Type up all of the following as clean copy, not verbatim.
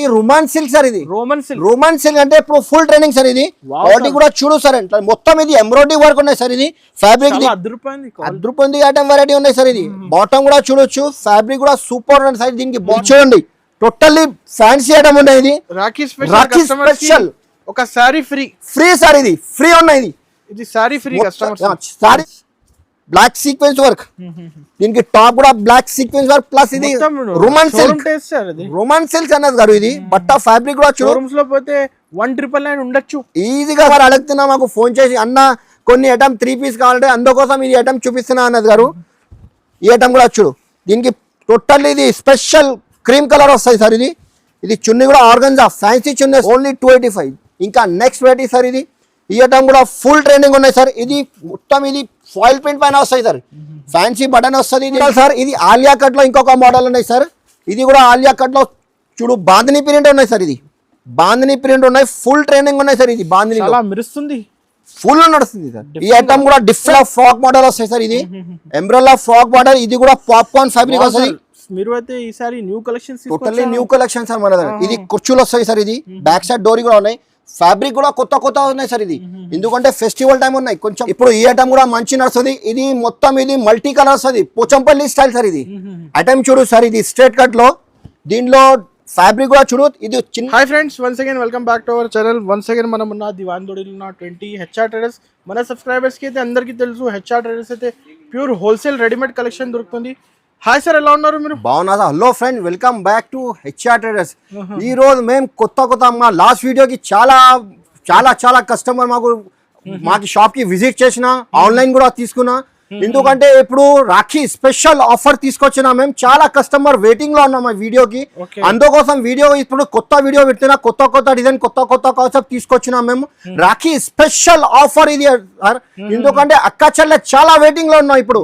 ఈ Roman silk sir, ఇది Roman silk అంటే ఇప్పుడు ఫుల్ ట్రెండింగ్ సార్. ఇది క్వాలిటీ కూడా చూడు సార్, మొత్తం ఇది ఎంబ్రాయిడరీ వర్క్ ఉన్నాయి సార్. ఇది ఫ్యాబ్రిక్ అద్రుపోయింది ఐటమ్ వెరైటీ ఉన్నాయి సార్. ఇది బాటమ్ కూడా చూడొచ్చు, ఫ్యాబ్రిక్ కూడా సూపర్ ఉంది సార్. దీనికి చూడండి టోటల్లీ ఫ్యాన్సీ ఐటమ్ ఉన్నాయి. ఇది రాఖీ స్పెషల్ ఒక సారీ ఫ్రీ సార్, ఇది ఫ్రీ ఉన్నాయి. ఇది sari free customers. Sari black sequence work, దీనికి టాప్ కూడా బ్లాక్ సీక్వెన్స్ వర్క్ ప్లస్ ఇది రోమన్ సిల్క్ అన్నది గారు. ఇది బట్ట ఫ్యాబ్రిక్ కూడా షోరూమ్స్ లో పోతే 1999 ఉండొచ్చు ఈజీగా. వారు అడుగుతున్నా మాకు ఫోన్ చేసి, అన్న కొన్ని ఐటమ్ 3 పీస్ కావాలంటే అందుకోసం ఇది ఐటమ్ చూపిస్తున్నా అన్నది గారు. ఈ ఐటమ్ కూడా చూడు, దీనికి టోటల్ ఇది స్పెషల్ క్రీమ్ కలర్ వస్తుంది సార్. ఇది చున్నీ కూడా ఆర్గంజా ఫ్యాన్సీ చున్నీ, ఓన్లీ 285. ఇంకా నెక్స్ట్ వెరైటీ సార్, ఇది ఈ ఐటమ్ కూడా ఫుల్ ట్రెండింగ్ ఉన్నాయి సార్. ఇది మొత్తం ఇది ఫాయిల్ ప్రింట్ పైన వస్తాయి సార్, ఫ్యాన్సీ బటన్ వస్తుంది ఇది సార్. ఇది ఆలియా కట్ లో ఇంకొక మోడల్ ఉన్నాయి సార్. ఇది కూడా ఆలియా కట్ లో చూడు బాందిని ప్రింట్ ఉన్నాయి సార్. ఇది బాందిని ప్రింట్ ఉన్నాయి, ఫుల్ ట్రెండింగ్ ఉన్నాయి సార్. ఇది బాందిని మెరుస్తుంది, ఫుల్ నడుస్తుంది సార్. ఈ ఐటమ్ కూడా డిఫరెంట్ ఫ్రాక్ మోడల్ వస్తాయి సార్. ఇది ఎంబ్రెల్లా ఫ్రాక్ మోడల్, ఇది కూడా పాప్కార్న్ ఫ్యాబ్రిక్ వస్తుంది. మీరు అయితే ఈసారి new collections totally new collection sir మన దగ్గర. ఇది కుర్చీలు వస్తాయి సార్. ఇది బ్యాక్ సైడ్ డోరీ కూడా ఉన్నాయి, ఫ్యాబ్రిక్ కూడా కొత్త ఉన్నాయి సార్. ఇది ఎందుకంటే ఫెస్టివల్ టైం ఉన్నాయి కొంచెం. ఇప్పుడు ఈ ఐటమ్ కూడా మంచి నడుస్తుంది. ఇది మొత్తం ఇది మల్టీ కలర్ వస్తుంది, పోచంపల్లి స్టైల్ సార్. ఇది ఐటమ్ చూడు సార్, ఇది స్ట్రేట్ కట్ లో, దీనిలో ఫ్యాబ్రిక్ కూడా చూడు. ఇది చిన్న hi friends, once again welcome back to our channel. Once again మనం ఉన్న దివాన్ దొడిలో ఉన్న 20 హెచ్ఆర్ ట్రేడర్స్. మన సబ్స్క్రైబర్స్ కి అయితే అందరికీ తెలుసు, హెచ్ఆర్ ట్రేడర్స్ అయితే ప్యూర్ హోల్సేల్ రెడీమేడ్ కలెక్షన్ దొరుకుతుంది. హాయ్ సార్, ఎలా ఉన్నారు మీరు? బాగున్నా sir. Hello friend, welcome back to HR traders. ఈ రోజు మేము కొత్త మా లాస్ట్ వీడియోకి చాలా కస్టమర్ మాకు షాప్ కి విజిట్ చేసిన, ఆన్లైన్ కూడా తీసుకున్నా. ఎందుకంటే ఇప్పుడు రాఖీ స్పెషల్ ఆఫర్ తీసుకొచ్చినా మేము. చాలా కస్టమర్ వెయిటింగ్ లో ఉన్నాం ఆ వీడియోకి. అందుకోసం వీడియో ఇప్పుడు కొత్త వీడియో పెట్టినా, కొత్త డిజైన్ కొత్త కాన్సెప్ట్ తీసుకొచ్చినా మేము. రాఖీ స్పెషల్ ఆఫర్ ఇది సార్. ఎందుకంటే అక్క చెల్లె చాలా వెయిటింగ్ లో ఉన్నాయి, ఇప్పుడు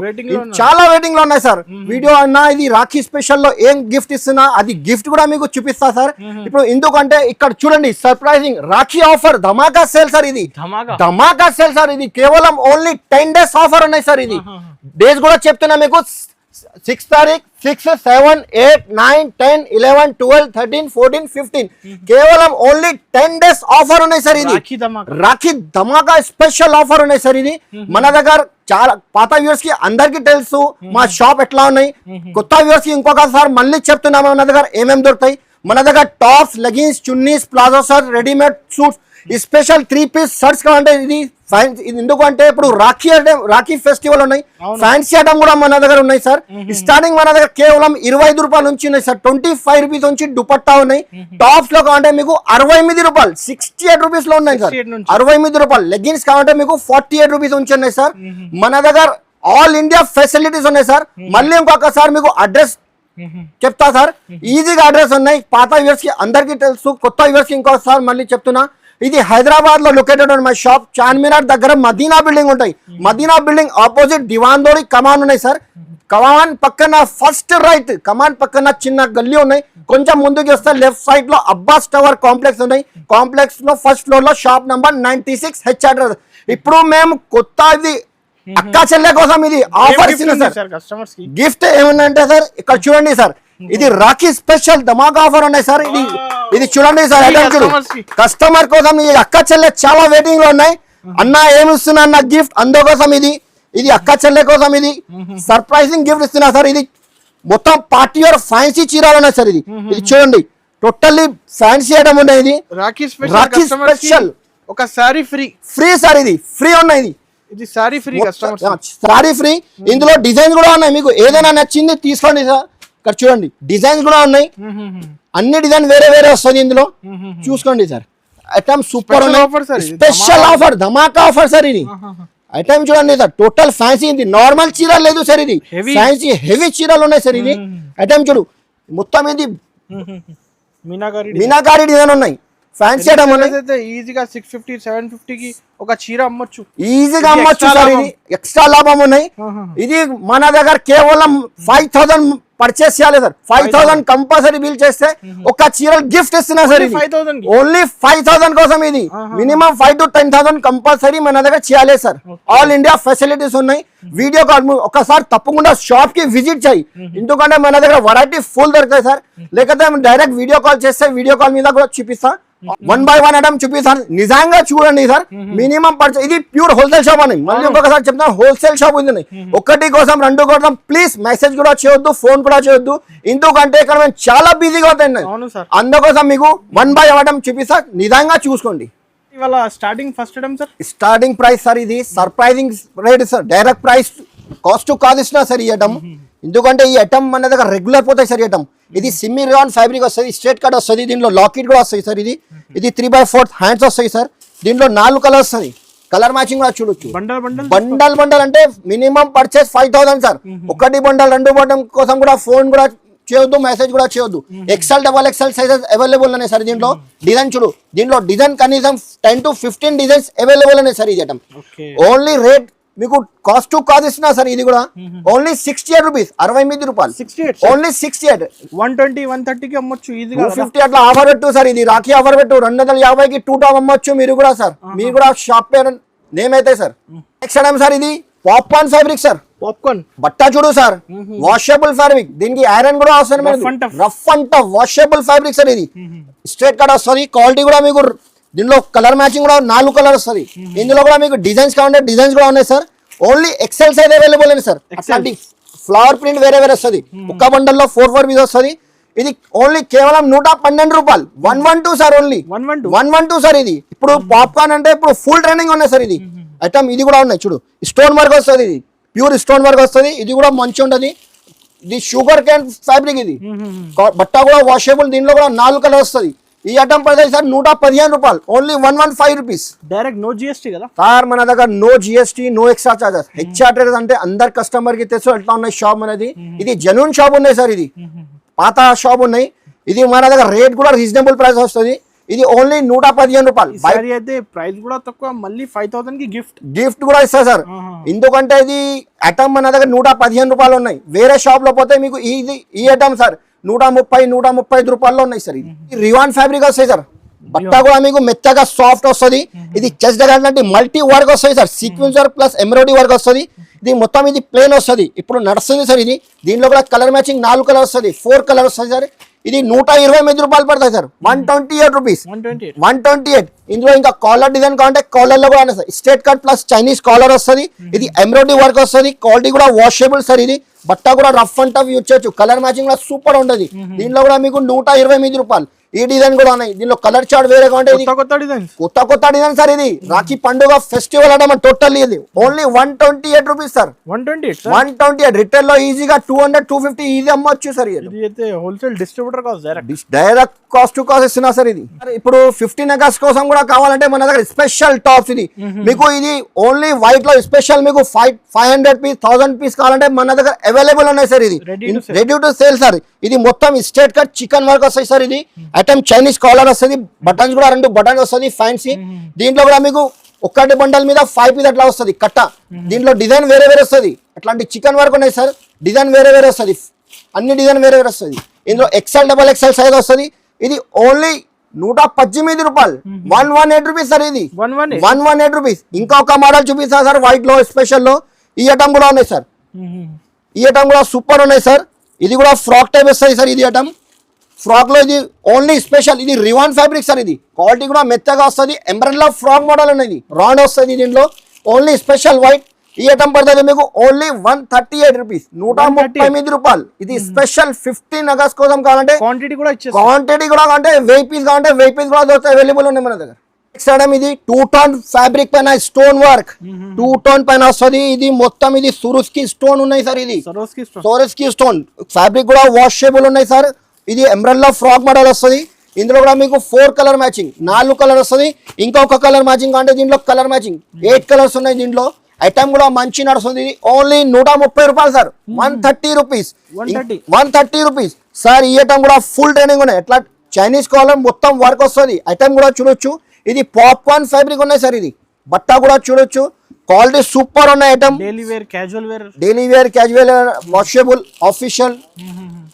చాలా వెయిటింగ్ లో ఉన్నాయి సార్. వీడియో అన్నా ఇది రాఖీ స్పెషల్ లో ఏం గిఫ్ట్ ఇస్తున్నా అది గిఫ్ట్ కూడా మీకు చూపిస్తా సార్. ఇప్పుడు ఎందుకంటే ఇక్కడ చూడండి సర్ప్రైజింగ్ రాఖీ ఆఫర్ ధమాకా సేల్ సార్. ఇది ధమాకా సేల్ సార్. ఇది కేవలం ఓన్లీ 10 days ఆఫర్ ఉన్నాయి సార్. ఇది డేస్ కూడా చెప్తున్నా మీకు. 6 తారీఖు 6, 7, 8, 9, 10, 11, 12, 13, 14, 15 కేవలం ఓన్లీ 10 days ఆఫర్ ఉన్నాయి సార్. ఇది రాఖీ ధమాకా స్పెషల్ ఆఫర్ ఉన్నాయి సార్. ఇది మన దగ్గర చాలా పాత వ్యూవర్స్ కి అందరికి తెలుసు మా షాప్ ఎట్లా ఉన్నాయి. కొత్త వ్యూవర్స్ కి ఇంకొకసారి మళ్ళీ చెప్తున్నాము, మన దగ్గర ఏమేమి దొరుకుతాయి. మన దగ్గర tops, leggings, chunnis, palazzo shirt, readymade suits, ఈ స్పెషల్ 3 పీస్ షర్ట్స్ కావాలంటే ఇది ఎందుకంటే ఇప్పుడు రాఖీ ఫెస్టివల్ ఉన్నాయి. ఫ్యాన్సీ ఐటమ్ కూడా మన దగ్గర ఉన్నాయి సార్. స్టార్టింగ్ మన దగ్గర కేవలం 25 రూపాయల నుంచి ఉన్నాయి సార్. 25 రూపీస్ నుంచి దుపట్టా ఉన్నాయి. టాప్స్ లో కావాలంటే మీకు 68 రూపాయలు, 68 రూపీస్ లో ఉన్నాయి సార్. 68 రూపాయలు. లెగిన్స్ కావాలంటే మీకు 48 రూపీస్ నుంచి ఉన్నాయి సార్. మన దగ్గర ఆల్ ఇండియా ఫెసిలిటీస్ ఉన్నాయి సార్. మళ్ళీ ఇంకొకసారి మీకు అడ్రస్ చెప్తా సార్. ఈజీగా అడ్రస్ ఉన్నాయి. పాత వ్యూవర్స్ కి అందరికీ తెలుసు, కొత్త వ్యూవర్స్ కి ఇంకోసారి మళ్ళీ చెప్తున్నా. ఇది హైదరాబాద్ లో లొకేటెడ్ ఉన్న మై షాప్. చార్మినార్ దగ్గర మదీనా బిల్డింగ్ ఉంటాయి. మదీనా బిల్డింగ్ ఆపోజిట్ దివాన్ దోడి కమాన్ ఉన్నాయి సార్. కమాన్ పక్కన ఫస్ట్ రైట్, కమాన్ పక్కన చిన్న గల్లీ ఉన్నాయి. కొంచెం ముందుకు వస్తే లెఫ్ట్ సైడ్ లో అబ్బాస్ టవర్ కాంప్లెక్స్ ఉన్నాయి. కాంప్లెక్స్ లో ఫస్ట్ ఫ్లోర్ లో షాప్ నంబర్ 96 హెచ్ఆర్. ఇప్పుడు మేము కొత్త ఇది అక్క చెల్లె కోసం ఇది ఆఫర్ ఇస్తున్నా సార్. గిఫ్ట్ ఏముందంటే సార్ ఇక్కడ చూడండి సార్, ఇది రాఖీ స్పెషల్ ధమాకా ఆఫర్ ఉన్నాయి సార్. ఇది చూడండి సార్, ఐటమ్ చూడు. కస్టమర్ కోసం ఈ అక్క చెల్లె చాలా వెయిటింగ్ లో ఉన్నాయి. అన్న ఏమి ఇస్తున్నా అన్న గిఫ్ట్, అందుకోసం ఇది అక్క చెల్లె కోసం ఇది సర్ప్రైజింగ్ గిఫ్ట్ ఇస్తున్నా సార్. ఇది మొత్తం పార్టీ వేర్ ఫ్యాన్సీ చీరాలు ఉన్నాయి సార్. ఇది చూడండి టోటల్లీ ఫ్యాన్సీ ఐటమ్ ఉన్నాయి. ఇది రాఖీ స్పెషల్ ఒక సారీ ఫ్రీ సార్. ఇది ఫ్రీ ఉన్నాయి. ఇది సారీ ఫ్రీ సారీ ఫ్రీ. ఇందులో డిజైన్ కూడా ఉన్నాయి, మీకు ఏదైనా నచ్చింది తీసుకోండి సార్. ఇక్కడ చూడండి డిజైన్స్ కూడా ఉన్నాయి. అన్ని డిజైన్ వేరే వస్తుంది ఇందులో, చూసుకోండి సార్. ఐటమ్ సూపర్ ఉన్నాయి. స్పెషల్ ఆఫర్ ధమాకా ఆఫర్ సార్. ఇది ఐటమ్ చూడండి సార్, టోటల్ ఫ్యాన్సీ. ఇది నార్మల్ చీరలు లేదు సార్, ఇది ఫ్యాన్సీ హెవీ చీరలు ఉన్నాయి సార్. ఇది ఐటమ్ చూడు, మొత్తం ఇది మీనాకారి డిజైన్ ఉన్నాయి. ఫ్యాన్సీ ఐటమ్ ఉన్నాయి. ఈజీగా 650, 750 కి ఒక చీర అమ్మొచ్చు, ఈజీగా అమ్మొచ్చు సార్. ఇది ఎక్స్ట్రా లాభం ఉన్నాయి. ఇది మన దగ్గర కేవలం 5000 పర్చేస్ చేయాలి సార్. 5,000 కంపల్సరీ బిల్ చేస్తే ఒక చీరలు గిఫ్ట్ ఇస్తున్నా సార్. 5,000 ఓన్లీ 5,000 కోసం ఇది. మినిమం 5,000 to 10,000 కంపల్సరీ మన దగ్గర చేయాలి సార్. ఆల్ ఇండియా ఫెసిలిటీస్ ఉన్నాయి. వీడియో కాల్ ఒకసారి తప్పకుండా షాప్ కి విజిట్ చేయి, ఎందుకంటే మన దగ్గర వెరైటీ ఫుల్ దొరుకుతాయి సార్. లేకపోతే డైరెక్ట్ వీడియో కాల్ చేస్తే వీడియో కాల్ మీద కూడా చూపిస్తా, 1 by 1 ఐటమ్ చూపిస్తాను. నిజంగా చూడండి సార్, మినిమం పర్చేస్. ఇది ప్యూర్ హోల్సేల్ షాప్ అని మళ్ళీ ఇంకొకసారి చెప్తాను, హోల్సేల్ షాప్ ఉంది. ఒకటి కోసం 2 కోసం ప్లీజ్ మెసేజ్ కూడా చేయొద్దు, ఫోన్ కూడా చేయొద్దు, ఎందుకంటే ఇక్కడ మేము చాలా బిజీగా అవుతాయి. అందుకోసం మీకు 1 by 1 ఐటమ్ చూపిస్తా, నిజంగా చూసుకోండి. ఇవాళ starting first item sir, starting price sir ఇది surprising rate sir. Direct price cost కాదు ఇస్తున్నా సార్ ఈ ఐటమ్, ఎందుకంటే ఈ ఐటమ్ మన దగ్గర రెగ్యులర్ పోతాయి సార్. ఈ ఐటమ్ ఇది సిమ్మి రియాన్ ఫ్యాబ్రిక్ వస్తుంది, స్ట్రేట్ కట్ వస్తుంది, దీంట్లో లాకెట్ కూడా వస్తుంది సార్. ఇది 3/4 హ్యాండ్స్ వస్తాయి సార్. దీంట్లో 4 కలర్స్ వస్తుంది, కలర్ మ్యాచింగ్ కూడా చూడొచ్చు. బండల్ అంటే మినిమం పర్చేస్ 5,000 సార్. ఒకటి బండల్ 2 బండల్ కోసం కూడా ఫోన్ కూడా చేయొద్దు, మెసేజ్ కూడా చేయొద్దు. XL, XXL సైజెస్ అవైలబుల్ ఉన్నాయి సార్. దీంట్లో డిజైన్ చూడు, దీంట్లో డిజైన్ కనీసం 10 to 15 డిజైన్స్ అవైలబుల్ ఉన్నాయి సార్. ఈ ఐటమ్ ఓన్లీ రేట్ మీకు కాస్ట్ టు కాదు ఇస్తున్నా సార్. ఇది కూడా ఓన్లీ 68 రూపీస్, 68 రూపాయలు. ఓన్లీ 68, 120, 130కి అమ్మొచ్చు, 250 అట్లా ఆఫర్ పెట్టు సార్. ఇది రాఖీ ఆఫర్ పెట్టు, 250కి 2 టాప్ అమ్మొచ్చు మీరు కూడా సార్. మీరు కూడా షాప్ పేరు నేమ్ అయితే సార్. నెక్స్ట్ ఐటమ్ సార్, ఇది పాప్కార్న్ ఫ్యాబ్రిక్ సార్. పాప్కార్న్ బట్ట చూడు సార్, వాషబుల్ ఫ్యాబ్రిక్, దీనికి ఐరన్ కూడా అవసరం. Rough and tough washable fabric sir. ఇది స్ట్రేట్ కట్ వస్తుంది, క్వాలిటీ కూడా మీకు. దీనిలో కలర్ మ్యాచింగ్ కూడా 4 కలర్ వస్తుంది. ఇందులో కూడా మీకు డిజైన్స్ కావాలంటే డిజైన్స్ కూడా ఉన్నాయి sir. Only XL size available ఉంది సార్. అట్లాంటి ఫ్లవర్ ప్రింట్ వేరే వస్తుంది. ఒక్క బండల్లో 4 పీస్ వస్తుంది. ఇది ఓన్లీ కేవలం 112 రూపాయలు, 112 సార్. Only 112 sir. ఇది ఇప్పుడు పాప్కార్న్ అంటే ఇప్పుడు ఫుల్ ట్రెండింగ్ ఉన్నాయి సార్. ఇది ఐటమ్ ఇది కూడా ఉన్నాయి చూడు, స్టోన్ వర్క్ వస్తుంది. ఇది ప్యూర్ స్టోన్ వర్క్ వస్తుంది. ఇది కూడా మంచి ఉంటుంది. ఇది షుగర్ క్యాన్ ఫ్యాబ్రిక్. ఇది బట్ట కూడా వాషబుల్. దీనిలో కూడా 4 కలర్ వస్తుంది. ఈ ఐటమ్ పడతాయి సార్ 115 రూపాయలు, only 115 rupees. Direct no GST కదా సార్. మన దగ్గర no GST, no extra charges. HR traders అంటే అందరు కస్టమర్ కి తెలుసు ఎట్లా ఉన్నాయి షాప్ అనేది. ఇది జెన్యూన్ షాప్ ఉన్నాయి సార్. ఇది పాత షాప్ ఉన్నాయి. ఇది మన దగ్గర రేట్ కూడా రీజనబుల్ ప్రైస్ వస్తుంది. ఇది ఓన్లీ 115 రూపాయలు. అయితే ప్రైస్ కూడా తక్కువ, మళ్ళీ 5,000 కి గిఫ్ట్ కూడా ఇస్తా సార్. ఎందుకంటే ఇది ఐటమ్ మన దగ్గర 115 రూపాయలు ఉన్నాయి. వేరే షాప్ లో పోతే మీకు ఈ ఐటమ్ సార్ 130, 135 రూపాయల్లో ఉన్నాయి సార్. ఇది రివాన్ ఫ్యాబ్రిక్ వస్తాయి సార్. బట్ట కూడా మీకు మెత్తగా సాఫ్ట్ వస్తుంది. ఇది చెస్ట్ దగ్గర మల్టీ వర్క్ వస్తుంది sir. Sequence work plus embroidery work వస్తుంది. ఇది మొత్తం ఇది ప్లేన్ వస్తుంది. ఇప్పుడు నడుస్తుంది సార్. ఇది దీంట్లో కూడా కలర్ మ్యాచింగ్ 4 కలర్ వస్తుంది, 4 కలర్ వస్తుంది సార్. ఇది 129 రూపాయలు పడతాయి సార్. 128 రూపీస్, 128. ఇందులో ఇంకా కాలర్ డిజైన్ కావాలంటే కాలర్ లో కూడా sir. Straight cut plus Chinese collar వస్తుంది. ఇది ఎంబ్రాయిడరీ వర్క్ వస్తుంది. క్వాలిటీ కూడా వాషబుల్ సార్. ఇది బట్ట కూడా రఫ్ అండ్ టఫ్ యూజ్ చేయొచ్చు. కలర్ మ్యాచింగ్ కూడా సూపర్ ఉంటుంది. దీనిలో కూడా మీకు 129 రూపాయలు. ఈ డిజైన్ కూడా ఉన్నాయి. దీనిలో కలర్ చార్ట్ వేరే కావాలంటే కొత్త డిజైన్ సార్. ఇది రాఖీ పండుగ ఫెస్టివల్ అంటే టోటల్ ఇది ఓన్లీ 128 రూపీస్ సార్. 128 రిటైల్ లో ఈజీగా 200, 250 ఈజీ అమ్మొచ్చు సార్. ఇది wholesale distributor cost, direct cost to cost ఇస్తున్నా సార్. ఇది ఇప్పుడు 15 అగస్ట్ కోసం కూడా కావాలంటే మన దగ్గర స్పెషల్ టాప్స్. ఇది మీకు ఇది ఓన్లీ వైట్ లో స్పెషల్ మీకు 500 పీస్, 1000 పీస్ కావాలంటే మన దగ్గర అవైలబుల్ ఉన్నాయి సార్. ఇది రెడీ టు సేల్ సార్. ఇది మొత్తం స్ట్రేట్ కట్ చికెన్ వర్క్ వస్తాయి సార్. ఇది ఐటమ్ చైనీస్ కాలర్ వస్తుంది. బటన్స్ కూడా 2 బటన్స్ వస్తుంది ఫ్యాన్సీ. దీంట్లో కూడా మీకు ఒక్కటి బండల్ మీద 5 పీస్ అట్లా వస్తుంది కట్ట. దీంట్లో డిజైన్ వేరే వస్తుంది. అట్లాంటి చికెన్ వర్క్ ఉన్నాయి సార్. డిజైన్ వేరే వస్తుంది, అన్ని డిజైన్ వేరే వస్తుంది. ఇందులో XL, XXL సైజ్ వస్తుంది. ఇది ఓన్లీ 118 రూపాయలు, 118 రూపీస్ సార్. ఇది 118 రూపీస్. ఇంకా ఒక మోడల్ చూపిస్తా సార్ వైట్ లో స్పెషల్ లో. ఈ ఐటమ్ కూడా ఉన్నాయి సార్. ఈ ఐటమ్ కూడా సూపర్ ఉన్నాయి సార్. ఇది కూడా ఫ్రాక్ టైప్ వస్తుంది సార్. ఇది ఐటమ్ ఫ్రాక్ లో ఇది ఓన్లీ స్పెషల్. ఇది రివాన్ ఫ్యాబ్రిక్ సార్. ఇది క్వాలిటీ కూడా మెత్తగా వస్తుంది. ఎంబ్రాయిడరీ ఫ్రాక్ మోడల్ అనేది రౌండ్ వస్తుంది. దీంట్లో ఓన్లీ స్పెషల్ వైట్. ఈ ఐటమ్ పడుతుంది మీకు ఓన్లీ 138 రూపీస్, 139 రూపాయలు. ఇది స్పెషల్ 15 అగస్ట్ కోసం కావాలంటే క్వాంటిటీ కూడా కావాలంటే 1000 పీస్ కావాలంటే 1000 పీస్ కూడా దొరుకుతాయి, అవైలబుల్ ఉన్నాయి మన దగ్గర. నెక్స్ట్ ఐటమ్ ఇది 2 టోన్ ఫ్యాబ్రిక్ పైన స్టోన్ వర్క్, 2 టోన్ పైన వస్తుంది. ఇది మొత్తం ఇది సురుస్కి స్టోన్ ఉన్నాయి సార్. ఇది సోరస్కి స్టోన్ ఫ్యాబ్రిక్ కూడా వాషబుల్ ఉన్నాయి సార్. ఇది ఎంబ్రాయిడరీ ఫ్రాక్ మోడల్ వస్తుంది. ఇందులో కూడా మీకు 4 కలర్ మ్యాచింగ్, 4 కలర్ వస్తుంది. ఇంకొక కలర్ మ్యాచింగ్ అంటే దీంట్లో కలర్ మ్యాచింగ్ 8 కలర్స్ ఉన్నాయి. దీంట్లో ఐటమ్ కూడా మంచి నడుస్తుంది. ఓన్లీ 130 రూపాయలు సార్. 130 rupees, 130 rupees sir. ఈ ఐటమ్ కూడా ఫుల్ ట్రైనింగ్ ఉన్నాయి. ఎట్లా చైనీస్ కాలర్ మొత్తం వర్క్ వస్తుంది. ఐటమ్ కూడా చూడొచ్చు. ఇది పాప్కార్న్ ఫ్యాబ్రిక్ ఉన్నాయి సార్. ఇది బట్ట కూడా చూడొచ్చు. క్వాలిటీ సూపర్ ఉన్నాయి item. Daily wear, casual wear, daily wear, casual, washable, official,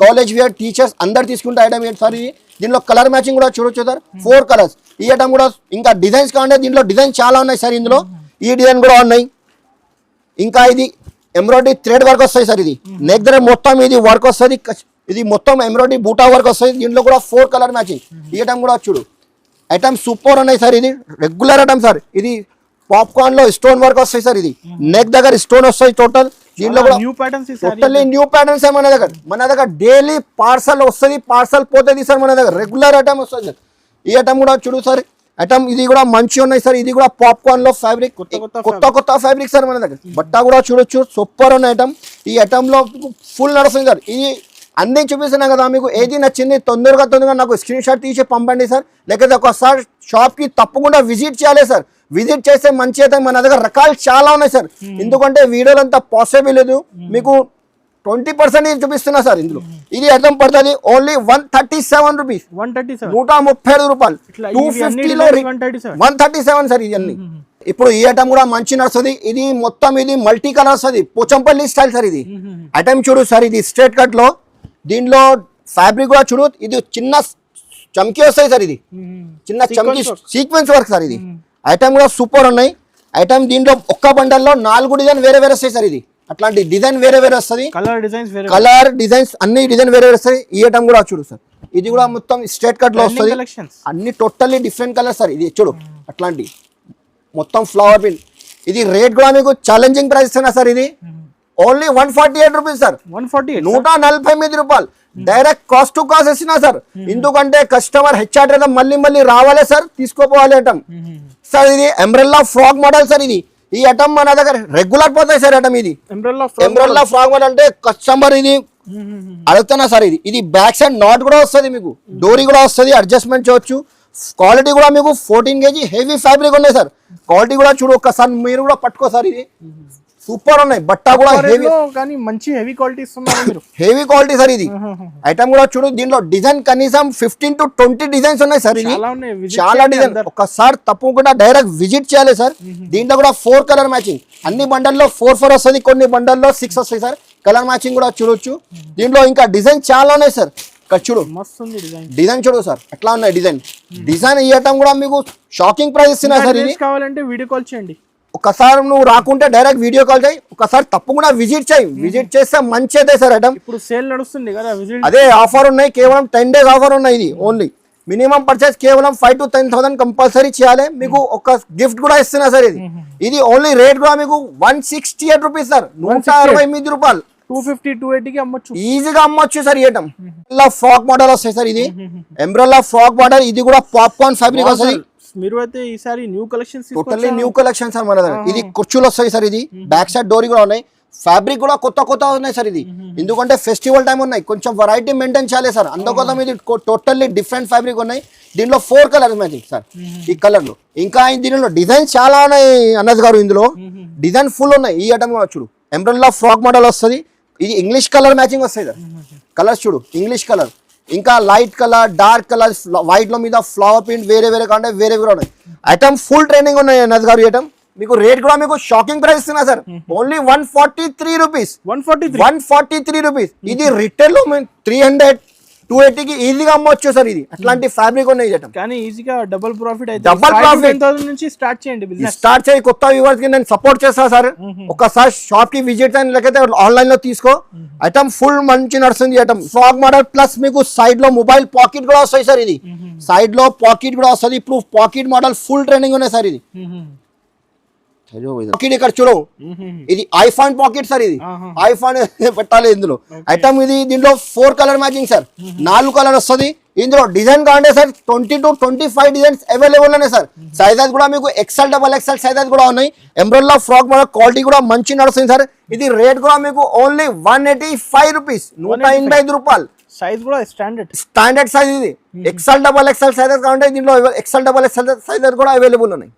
college wear, teachers అందరు తీసుకుంటే ఐటమ్ ఏంటి సార్ ఇది. దీనిలో కలర్ మ్యాచింగ్ కూడా చూడొచ్చు సార్, 4 కలర్స్. ఈ ఐటమ్ కూడా ఇంకా డిజైన్స్ కావాలంటే దీంట్లో డిజైన్ చాలా ఉన్నాయి సార్. ఇందులో ఈ డిజైన్ కూడా ఉన్నాయి. ఇంకా ఇది ఎంబ్రాయిడరీ థ్రెడ్ వర్క్ వస్తాయి సార్. ఇది నెక్ దగ్గర మొత్తం ఇది వర్క్ వస్తుంది. ఇది మొత్తం ఎంబ్రాయిడరీ బూటా వర్క్ వస్తుంది. దీంట్లో కూడా 4 కలర్ మ్యాచింగ్. ఈ ఐటమ్ కూడా చూడు, ఐటమ్ సూపర్ ఉన్నాయి సార్. ఇది రెగ్యులర్ ఐటమ్ సార్. ఇది పాప్కార్న్ లో స్టోన్ వర్క్ వస్తాయి సార్. ఇది నెక్ దగ్గర స్టోన్ వస్తాయి టోటల్. దీంట్లో కూడా new patterns, totally new patterns మన దగ్గర డైలీ పార్సల్ వస్తుంది, పార్సల్ పోతుంది సార్. మన దగ్గర రెగ్యులర్ ఐటమ్ వస్తుంది సార్. ఈ ఐటమ్ కూడా చూడు సార్, ఐటమ్ ఇది కూడా మంచిగా ఉన్నాయి సార్. ఇది కూడా పాప్కార్న్ లో ఫ్యాబ్రిక్, కొత్త ఫ్యాబ్రిక్ సార్ మన దగ్గర. బట్ట కూడా చూడొచ్చు, సూపర్ ఉన్న ఐటమ్. ఈ ఐటమ్ లో ఫుల్ నడుస్తుంది సార్. ఇది అన్ని చూపిస్తున్నా కదా మీకు. ఏది నచ్చింది తొందరగా నాకు స్క్రీన్ షాట్ తీసి పంపండి సార్. లేకపోతే ఒకసారి షాప్ కి తప్పకుండా విజిట్ చేయాలి సార్. విజిట్ చేస్తే మంచి అయితే మన దగ్గర రకాలు చాలా ఉన్నాయి సార్. ఎందుకంటే వీడియోలో అంతా పాసిబుల్ లేదు, మీకు 20% చూపిస్తున్నా సార్. ఇందులో ఇది అర్థం పడుతుంది. ఓన్లీ 137 రూపీస్, 137 రూపాయలు. 250లో 137 సార్ ఇది అన్ని. ఇప్పుడు ఈ ఐటమ్ కూడా మంచి నడుస్తుంది. ఇది మొత్తం ఇది మల్టీ కలర్ వస్తుంది, పోచంపల్లి స్టైల్ సార్. ఇది ఐటమ్ చూడు సార్, ఇది స్ట్రేట్ కట్ లో. దీంట్లో ఫ్యాబ్రిక్ కూడా చూడు, ఇది చిన్న చమ్కీ వస్తాయి సార్. ఇది చిన్న చమ్కీ సీక్వెన్స్ వర్క్ సార్. ఇది ఐటమ్ కూడా సూపర్ ఉన్నాయి ఐటమ్. దీంట్లో ఒక్క బండల్లో 4 డిజైన్ వేరే వస్తాయి సార్. ఇది అట్లాంటి డిజైన్ వేరే వస్తుంది, కలర్ డిజైన్స్ అన్ని డిజైన్ వేరే వస్తాయి. ఈ ఐటమ్ కూడా చూడు సార్, ఇది కూడా మొత్తం స్ట్రేట్ కట్ లో వస్తుంది. అన్ని టోటల్లీ డిఫరెంట్ కలర్ సార్. ఇది చూడు అట్లాంటి మొత్తం ఫ్లవర్ ప్రింట్. ఇది రేట్ కూడా మీకు ఛాలెంజింగ్ ప్రైస్ ఇస్తున్నా సార్. ఇది ఓన్లీ 148 రూపీస్ సార్, 149 రూపాయలు. డైరెక్ట్ కాస్ట్ టు కాస్ట్ ఇస్తున్నా సార్. ఎందుకంటే కస్టమర్ హెచ్ఆర్ మళ్ళీ రావాలి సార్, తీసుకోపోవాలి ఐటమ్ సార్. ఇది ఎంబ్రెల్లా ఫ్రాక్ మోడల్ సార్. ఇది ఈ ఐటమ్ మన దగ్గర రెగ్యులర్ పోతాయి సార్. ఐటమ్ ఇది ఎంబ్రెల్లా ఫ్రాక్ మోడల్ అంటే కస్టమర్ ఇది అడుగుతున్నా సార్. ఇది బ్యాక్ సైడ్ నాట్ కూడా వస్తుంది, మీకు డోరీ కూడా వస్తుంది, అడ్జస్ట్మెంట్ చేయొచ్చు. క్వాలిటీ కూడా మీకు 14 kg హెవీ ఫ్యాబ్రిక్ ఉన్నాయి సార్. క్వాలిటీ కూడా చూడు, ఒక్కసారి మీరు కూడా పట్టుకో సార్. ఇది సూపర్ ఉన్నాయి. బట్ట కూడా హెవీ, కానీ మంచి హెవీ క్వాలిటీ ఇస్తున్నారు మీరు. Heavy quality sir. ఇది ఐటమ్ కూడా చూడు, దీంట్లో డిజైన్ కనీసం 15 to 20 డిజైన్స్ ఉన్నాయి సార్. ఇది చాలా డిజైన్. ఒకసారి తప్పకుండా డైరెక్ట్ విజిట్ చేయాలి సార్. దీంట్లో కూడా 4 కలర్ మ్యాచింగ్. అన్ని బండల్లో 4 వస్తుంది, కొన్ని బండల్లో 6 వస్తాయి సార్. కలర్ మ్యాచింగ్ కూడా చూడొచ్చు. దీంట్లో ఇంకా డిజైన్ చాలా ఉన్నాయి సార్. ఇక్కడ చూడు, డిజైన్ చూడు సార్, ఎట్లా ఉన్నాయి డిజైన్. ఈ ఐటమ్ కూడా మీకు షాకింగ్ ప్రైస్ ఇస్తున్నా సార్. ఇది కావాలంటే వీడియో కాల్ చేయండి. ఒకసారి నువ్వు రాకుంటే డైరెక్ట్ వీడియో కాల్ చేయి. ఒకసారి తప్పకుండా విజిట్ చేయి. విజిట్ చేస్తే మంచి అయితే సార్ ఐటమ్. ఇప్పుడు సేల్ నడుస్తుంది కదా, అదే ఆఫర్ ఉన్నాయి. కేవలం 10 days ఆఫర్ ఉన్నాయి. ఇది ఓన్లీ మినిమం పర్చేస్ కేవలం 5 to 10,000 కంపల్సరీ చేయాలి. మీకు ఒక గిఫ్ట్ కూడా ఇస్తున్నా సార్. ఇది ఓన్లీ రేట్ కూడా మీకు 168 రూపీస్ సార్, 168 రూపాయలు. 250, 280 కి అమ్మొచ్చు, ఈజీగా అమ్మొచ్చు సార్. ఈ ఐటమ్ ఫ్రాక్ మోడల్ వస్తాయి సార్. ఇది ఎంబ్రెల్లా ఫ్రాక్ మోడల్. ఇది కూడా పాప్కార్న్ ఫ్యాబ్రిక్ వస్తుంది. మీరు అయితే ఈసారి new collections, totally new collection sir మన దగ్గర. ఇది కుర్చీలు వస్తాయి సార్. ఇది బ్యాక్ సైడ్ డోరీ కూడా ఉన్నాయి. ఫ్యాబ్రిక్ కూడా కొత్త ఉన్నాయి సార్. ఇది ఎందుకంటే ఫెస్టివల్ టైం ఉన్నాయి, కొంచెం వెరైటీ మెయింటైన్ చేయాలి సార్. అందుకోసం ఇది టోటల్లీ డిఫరెంట్ ఫ్యాబ్రిక్ ఉన్నాయి. దీంట్లో 4 కలర్స్ మ్యాచింగ్ సార్. ఈ కలర్ లో ఇంకా దీనిలో డిజైన్ చాలా ఉన్నాయి అన్నది గారు. ఇందులో డిజైన్ ఫుల్ ఉన్నాయి. ఈ ఐటమ్ కూడా చూడు, ఎంబ్రెల్లా ఫ్రాక్ మోడల్ వస్తుంది. ఇది ఇంగ్లీష్ కలర్ మ్యాచింగ్ వస్తాయి సార్. కలర్స్ చూడు, ఇంగ్లీష్ కలర్, ఇంకా light colour, dark colour, white లో మీద ఫ్లవర్ ప్రింట్ వేరే కావాలంటే వేరే కూడా ఉన్నాయి. ఐటమ్ ఫుల్ ట్రైనింగ్ ఉన్నాయి అన్నది గారు. ఐటమ్ మీకు రేట్ కూడా మీకు షాకింగ్ ప్రైస్ ఇస్తున్నా సార్. Only 143 rupees, 143 rupees. ఇది రిటైల్ లో 300, 280 కి ఈజీగా అమ్మొచ్చు సార్. ఇది అట్లాంటి ఫ్యాబ్రిక్ ఉన్నాయి ఐటమ్. కానీ ఈజీగా డబుల్ ప్రాఫిట్ అయితే, డబుల్ ప్రాఫిట్ నుంచి స్టార్ట్ చేయండి బిజినెస్. స్టార్ట్ చేయి. కొత్త వ్యూవర్స్ కి నేను సపోర్ట్ చేస్తా సార్. ఒకసారి షాప్ కి విజిట్ అయిన లేకపోతే ఆన్లైన్ లో తీసుకో. ఐటమ్ ఫుల్ మంచి నడుస్తుంది. ఐటమ్ ఫ్రాక్ మోడల్ ప్లస్ మీకు సైడ్ లో మొబైల్ పాకెట్ కూడా వస్తాయి సార్. ఇది సైడ్ లో పాకెట్ కూడా వస్తుంది. ఇప్పుడు పాకెట్ మోడల్ ఫుల్ ట్రెండింగ్ ఉన్నాయి సార్. ఇది ఇక్కడ చూడు, ఇది ఐఫోన్ పాకెట్ సార్. ఇది ఐఫోన్ పెట్టాలి ఇందులో ఐటమ్. ఇది దీంట్లో 4 కలర్ మ్యాచింగ్ సార్. 4 కలర్ వస్తుంది. ఇందులో డిజైన్ కావాలంటే సార్ 20 to 25 డిజైన్స్ అవైలబుల్ ఉన్నాయి సార్. సైజెస్ కూడా మీకు XL, XXL సైజెస్ కూడా ఉన్నాయి. ఎంబ్రెల్లా ఫ్రాక్ మోడల్ క్వాలిటీ కూడా మంచి నడుస్తుంది సార్. ఇది రేట్ కూడా మీకు ఓన్లీ 185 రూపీస్, 185 రూపాయలు. సైజ్ కూడా స్టాండర్డ్ సైజ్. ఇది XL, XXL సైజెస్ కావాలంటే దీంట్లో XL, XXL సైజెస్ కూడా అవైలబుల్ ఉన్నాయి.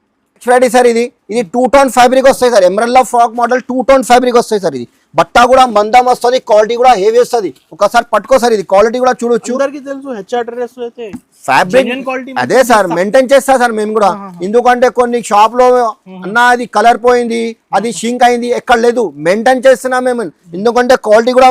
Friday sir. ఇది 2 టోన్ ఫ్యాబ్రిక్ వస్తాయి sir. Umbrella frock model 2 tone fabric వస్తాయి సార్. ఇది బట్ట కూడా మందం వస్తుంది, క్వాలిటీ కూడా హెవీ వస్తుంది. ఒకసారి పట్టుకో సార్, ఇది క్వాలిటీ కూడా చూడొచ్చు. అందరికీ తెలుసు హెచ్ఆర్ టెర్రస్ అయితే ఫ్యాబ్రిక్ క్వాలిటీ అదే సార్ మెయింటైన్ చేస్తా సార్ మేము కూడా. ఎందుకంటే కొన్ని షాప్ లో అన్న అది కలర్ పోయింది, అది షింక్ అయింది, ఎక్కడ లేదు, మెయింటైన్ చేస్తున్నాం మేము. ఎందుకంటే క్వాలిటీ కూడా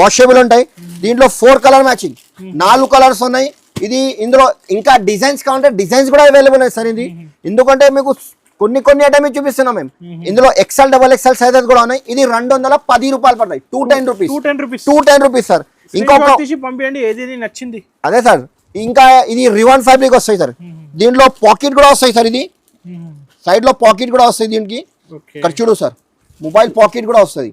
వాషబుల్ ఉంటాయి. దీంట్లో 4 కలర్ మ్యాచింగ్, 4 కలర్స్ ఉన్నాయి. ఇది ఇందులో ఇంకా డిజైన్స్ కావాలంటే డిజైన్స్ కూడా అవైలబుల్ ఉన్నాయి సార్. ఇది ఎందుకంటే మీకు కొన్ని ఐటమ్ చూపిస్తున్నాం మేము. ఇందులో ఎక్సెల్ XXL సైజెస్ కూడా ఉన్నాయి. ఇది 210 రూపాయలు పడతాయి, 210 రూపీస్ సార్. ఇంకొక పంపించండి ఏది నచ్చింది. అదే సార్, ఇంకా ఇది రివాన్ ఫ్యాబ్రిక్ వస్తాయి సార్. దీంట్లో పాకెట్ కూడా వస్తాయి సార్. ఇది సైడ్ లో పాకెట్ కూడా వస్తాయి దీనికి. ఇక్కడ చూడు సార్, మొబైల్ పాకెట్ కూడా వస్తుంది.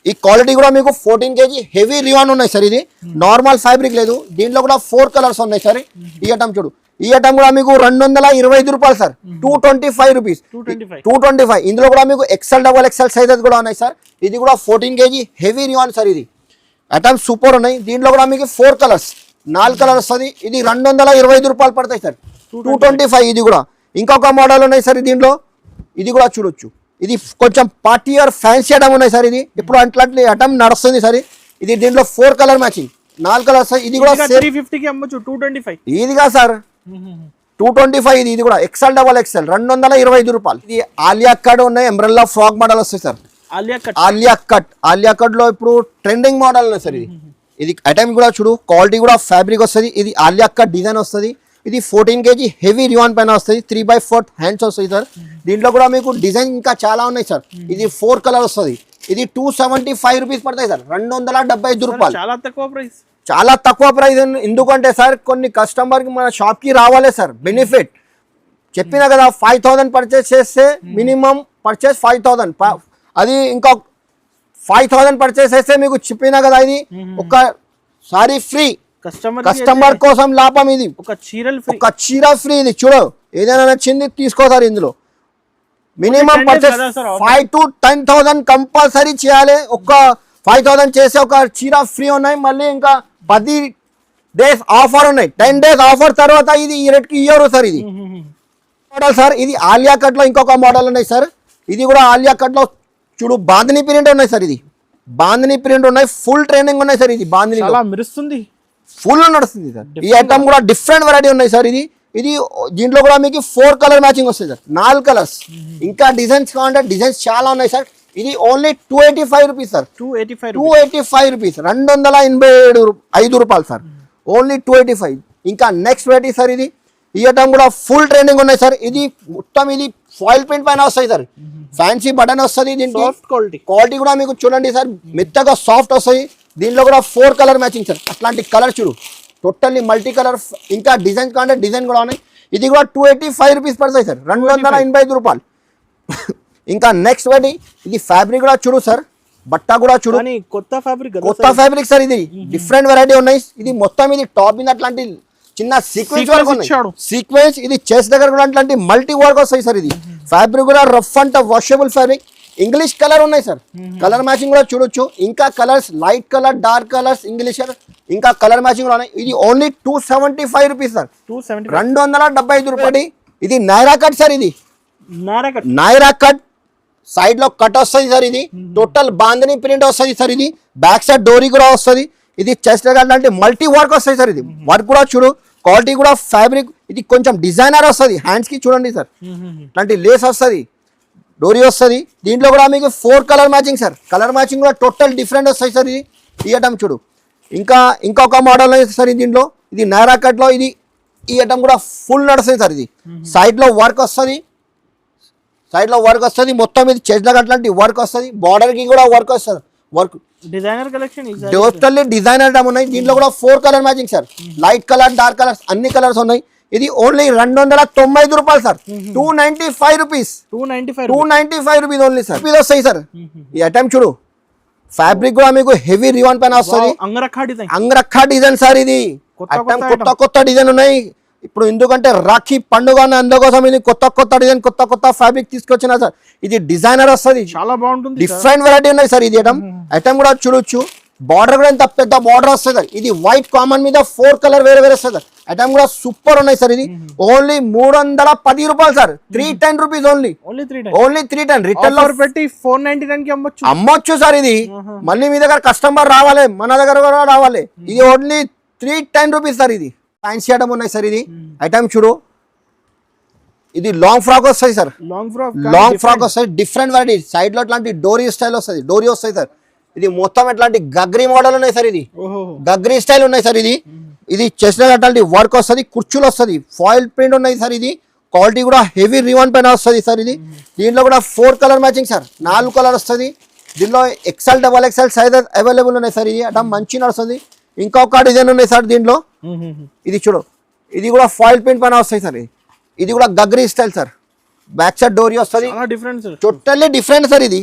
ఈ క్వాలిటీ కూడా మీకు 14 kg హెవీ రివాన్ ఉన్నాయి సార్. ఇది నార్మల్ ఫ్యాబ్రిక్ లేదు. దీంట్లో కూడా 4 కలర్స్ ఉన్నాయి సార్. ఈ ఐటమ్ చూడు, ఈ ఐటమ్ కూడా మీకు 225 రూపాయలు సార్, 225 రూపీస్, 225. ఇందులో కూడా మీకు XXL సైజెస్ కూడా ఉన్నాయి సార్. ఇది కూడా 14 kg హెవీ రివాన్ సార్. ఇది ఐటమ్ సూపర్ ఉన్నాయి. దీంట్లో కూడా మీకు 4 కలర్స్, 4 కలర్స్ వస్తుంది. ఇది 225 రూపాయలు పడతాయి సార్, 225. ఇది కూడా ఇంకొక మోడల్ ఉన్నాయి సార్ దీంట్లో. ఇది కూడా చూడొచ్చు. ఇది కొంచెం పార్టీ ఆర్ ఫ్యాన్సీ ఐటమ్ ఉన్నాయి సార్. ఇది ఇప్పుడు అట్లాంటి ఐటమ్ నడుస్తుంది సార్. ఇది దీంట్లో 4 కలర్ మ్యాచింగ్, 4 కలర్స్. ఇది కూడా 350 కి అమ్మొచ్చు, 225. ఇదిగా సార్ 225. ఇది కూడా XXL 225 రూపాయలు. ఇది ఆలియా కట్ ఉన్నాయి, ఎంబ్రెల్లా ఫ్రాక్ మోడల్ వస్తాయి సార్. ఆలియా కట్ లో ఇప్పుడు ట్రెండింగ్ మోడల్ ఉన్నాయి సార్. ఇది ఐటమ్ కూడా చూడు, క్వాలిటీ కూడా ఫ్యాబ్రిక్ వస్తుంది. ఇది ఆలియా కట్ డిజైన్ వస్తుంది. ఇది 14 kg హెవీ రివాన్ పైన వస్తుంది. 3/4 హ్యాండ్స్ వస్తాయి సార్. దీంట్లో కూడా మీకు డిజైన్ ఇంకా చాలా ఉన్నాయి సార్. ఇది 4 కలర్ వస్తుంది. ఇది 275 రూపీస్ పడతాయి సార్, 275 రూపాయలు. చాలా తక్కువ ప్రైస్. ఎందుకంటే సార్ కొన్ని కస్టమర్కి మన షాప్కి రావాలి సార్ బెనిఫిట్. చెప్పినా కదా 5000 పర్చేస్ చేస్తే మినిమం పర్చేస్ 5000, అది ఇంకా 5000 పర్చేస్ చేస్తే మీకు చెప్పినా కదా ఇది ఒక్కసారి ఫ్రీ. కస్టమర్ కోసం లాభం. ఇది ఒక చీర ఫ్రీ. ఇది చూడు, ఏదైనా నచ్చింది తీసుకో సార్. ఇందులో మినిమం పర్చేస్ 5 to 10,000 కంపల్సరీ చేయాలి. ఒక 5000 చేసే ఒక చీర ఫ్రీ ఉన్నాయి. మళ్ళీ ఇంకా 10 days ఆఫర్ ఉన్నాయి. 10 days ఆఫర్ తర్వాత ఇది ఈ రేట్కి ఇయ్యరు సార్. ఇది మోడల్ సార్. ఇది ఆలియా కట్ లో ఇంకొక మోడల్ ఉన్నాయి సార్. ఇది కూడా ఆలియా కట్ లో చూడు, బాందిని ప్రింట్ ఉన్నాయి సార్. ఇది బాందిని ప్రింట్ ఉన్నాయి, ఫుల్ ట్రెండింగ్ ఉన్నాయి సార్. ఇది బాందిని మెరుస్తుంది, ఫుల్ నడుస్తుంది సార్. ఈ ఐటమ్ కూడా డిఫరెంట్ వెరైటీ ఉన్నాయి సార్. ఇది దీంట్లో కూడా మీకు 4 కలర్ మ్యాచింగ్ వస్తుంది సార్, 4 కలర్స్. ఇంకా డిజైన్స్ కావాలంటే డిజైన్స్ చాలా ఉన్నాయి సార్. ఇది ఓన్లీ 285 రూపీస్ సార్, 285 రూపీస్, 285 రూపాయలు సార్, ఓన్లీ 285. ఇంకా నెక్స్ట్ వెరైటీ సార్. ఇది ఈ ఐటమ్ కూడా ఫుల్ ట్రెండింగ్ ఉన్నాయి సార్. ఇది మొత్తం ఇది ఫాయిల్ ప్రింట్ పైన వస్తాయి సార్. ఫ్యాన్సీ బటన్ వస్తుంది. దీంట్లో క్వాలిటీ కూడా మీకు చూడండి సార్, మెత్తగా సాఫ్ట్ వస్తాయి. దీంట్లో కూడా 4 కలర్ మ్యాచింగ్ సార్. అట్లాంటి కలర్ చూడు, టోటల్లీ మల్టీ కలర్. ఇంకా డిజైన్ కావాలంటే డిజైన్ కూడా ఉన్నాయి. ఇది కూడా 285 రూపీస్ పడతాయి సార్, 285 రూపాయలు. ఇంకా నెక్స్ట్ వెరైటీ, ఇది ఫ్యాబ్రిక్ కూడా చూడు సార్, బట్ట కూడా చూడు, కొత్త ఫ్యాబ్రిక్ సార్. ఇది డిఫరెంట్ వెరైటీ ఉన్నాయి. ఇది మొత్తం ఇది టాప్ మీద అట్లాంటి చిన్న సీక్వెన్స్ వర్క్ ఉన్నాయి. సీక్వెన్స్ ఇది చెస్ట్ దగ్గర కూడా అట్లాంటి మల్టీ వర్క్ వస్తాయి సార్. ఇది ఫ్యాబ్రిక్ కూడా rough and washable fabric. English colour ఉన్నాయి సార్. కలర్ మ్యాచింగ్ కూడా చూడొచ్చు. ఇంకా colours light colour, dark colours, English ఇంకా కలర్ మ్యాచింగ్ కూడా ఉన్నాయి. ఇది ఓన్లీ 275 రూపీస్ సార్, 275 రూపాయలు. ఇది నైరా కట్ సార్. ఇది నైరా కట్ సైడ్ లో కట్ వస్తుంది సార్. ఇది టోటల్ బాందని ప్రింట్ వస్తుంది సార్. ఇది బ్యాక్ సైడ్ డోరీ కూడా వస్తుంది. ఇది చెస్ట్ అంటే మల్టీ వర్క్ వస్తుంది సార్. ఇది వర్క్ కూడా చూడు, క్వాలిటీ కూడా ఫ్యాబ్రిక్. ఇది కొంచెం డిజైనర్ వస్తుంది. హ్యాండ్స్ కి చూడండి సార్, ఇట్లాంటి లేస్ వస్తుంది, డోరీ వస్తుంది. దీంట్లో కూడా మీకు 4 colour matching sir. Colour matching కూడా టోటల్ డిఫరెంట్ వస్తాయి సార్. ఇది ఈ ఐటమ్ చూడు. ఇంకా ఇంకొక మోడల్ సార్ దీంట్లో. ఇది నైరా కట్ లో ఇది ఈ ఐటమ్ కూడా ఫుల్ నడుస్తుంది సార్. ఇది సైడ్ లో వర్క్ వస్తుంది, మొత్తం ఇది చెస్ట్ అట్లాంటి వర్క్ వస్తుంది. బార్డర్ కి కూడా వర్క్ వస్తుంది. Work designer collection, totally designer item ఉన్నాయి. దీంట్లో కూడా 4 colour matching sir. Light colour, dark colours, అన్ని కలర్స్ ఉన్నాయి. ఇది ఓన్లీ 295 రూపాయలు sir, 295 rupees, 295 rupees only sir. ఇది వస్తాయి సార్. ఈ ఐటమ్ చూడు, ఫ్యాబ్రిక్ కూడా మీకు హెవీ రివాన్ పైన వస్తుంది. Angarkha design sir. ఇది కొత్త డిజైన్ ఉన్నాయి. ఇప్పుడు ఎందుకంటే రాఖీ పండుగ అందుకోసం ఇది కొత్త డిజైన్, కొత్త ఫ్యాబ్రిక్ తీసుకొచ్చిన సార్. ఇది డిజైనర్ వస్తుంది, చాలా బాగుంటుంది. డిఫరెంట్ వెరైటీ ఉన్నాయి సార్. ఇది ఐటమ్ కూడా చూడొచ్చు. బార్డర్ కూడా ఎంత పెద్ద బార్డర్ వస్తుంది. ఇది వైట్ కామన్ మీద 4 కలర్ వేరే వస్తుంది. ఐటమ్ కూడా సూపర్ ఉన్నాయి సార్ ఇది ఓన్లీ 310 రూపాయలు sir 310 rupees only only 310 only 310 retail లో పెట్టి 499 కి అమ్మొచ్చు అమ్మొచ్చు సార్ ఇది మళ్ళీ మీ దగ్గర కస్టమర్ రావాలి మన దగ్గర కూడా రావాలి ఇది ఓన్లీ 310 రూపీస్ సార్ ఇది ఫ్యాన్సీ ఐటమ్ ఉన్నాయి సార్ ఇది ఐటమ్ చూడు ఇది లాంగ్ ఫ్రాక్ వస్తాయి సార్ లాంగ్ ఫ్రాక్ వస్తాయి డిఫరెంట్ వెరైటీ సైడ్ లో ఇట్లాంటి డోరీ స్టైల్ వస్తుంది డోరీ వస్తాయి సార్ ఇది మొత్తం ఎట్లాంటి గగ్రీ మోడల్ ఉన్నాయి సార్ ఇది గగ్రీ స్టైల్ ఉన్నాయి సార్ ఇది ఇది చేసిన అట్లాంటి వర్క్ వస్తుంది కుర్చీలు వస్తుంది ఫాయిల్ ప్రింట్ ఉన్నాయి సార్ ఇది క్వాలిటీ కూడా హెవీ రివన్ పైన వస్తుంది సార్ ఇది దీంట్లో కూడా 4 కలర్ మ్యాచింగ్ సార్ 4 కలర్ వస్తుంది దీనిలో XL XXL సైజ్ అవైలబుల్ ఉన్నాయి సార్ ఇది అటం మంచి నడుస్తుంది ఇంకొక డిజైన్ ఉన్నాయి సార్ దీంట్లో ఇది చూడు ఇది కూడా ఫాయిల్ ప్రింట్ పైన వస్తాయి సార్ ఇది కూడా గగ్రీ స్టైల్ సార్ బ్యాక్ సైడ్ డోరీ వస్తుంది టోటల్లీ డిఫరెంట్ సార్ ఇది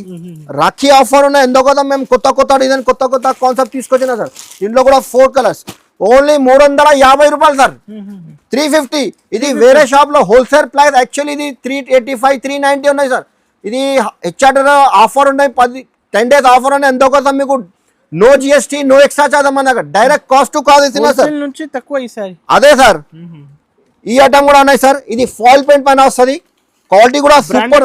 రాఖీ ఆఫర్ ఉన్నాయి ఎందుకో మేము కొత్త డిజైన్ కొత్త కాన్సెప్ట్ తీసుకొచ్చినా సార్ దీంట్లో కూడా 4 కలర్స్ ఓన్లీ 350 రూపాయలు సార్ 350 ఇది వేరే షాప్ లో హోల్సేల్ ప్రైస్ యాక్చువల్లీ ఇది 385 390 ఉన్నాయి సార్ ఇది హెచ్ఆర్టర్ ఆఫర్ ఉన్నాయి 10 డేస్ ఆఫర్ ఉన్నాయి ఎందుకోసం మీకు no GST no extra charge అమ్మన్నా డైరెక్ట్ కాస్ట్ టు కాస్ట్ ఇస్తున్నా సార్ నుంచి తక్కువ ఈసారి అదే సార్ ఈ ఐటమ్ కూడా ఉన్నాయి సార్ ఇది ఫాయిల్ పెయింట్ పైన వస్తుంది క్వాలిటీ కూడా సూపర్